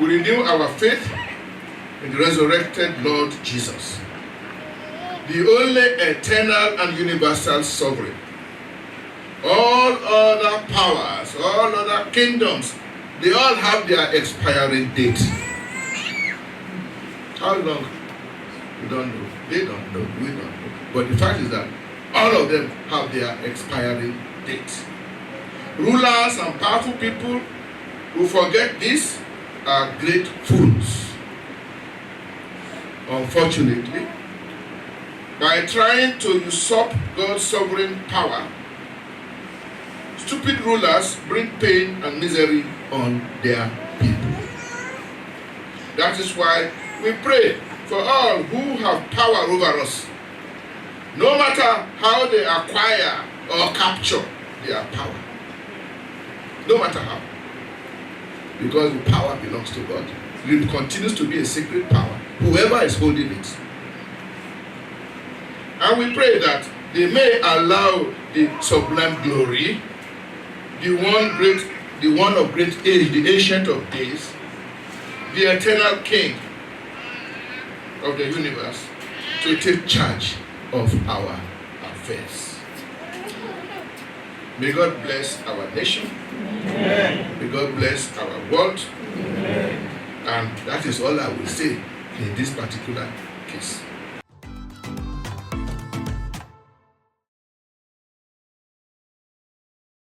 We renew our faith in the resurrected Lord Jesus, the only eternal and universal sovereign. All other powers, all other kingdoms, they all have their expiring date. How long? We don't know. They don't know. We don't know. But the fact is that all of them have their expiring date. Rulers and powerful people who forget this are great fools. Unfortunately, by trying to usurp God's sovereign power, stupid rulers bring pain and misery on their people. That is why we pray for all who have power over us, no matter how they acquire or capture their power. No matter how. Because the power belongs to God. It continues to be a sacred power, whoever is holding it. And we pray that they may allow the sublime glory, the one of great age, the ancient of days, the eternal King of the universe, to take charge of our affairs. May God bless our nation. Amen. May God bless our world. Amen. And that is all I will say in this particular case.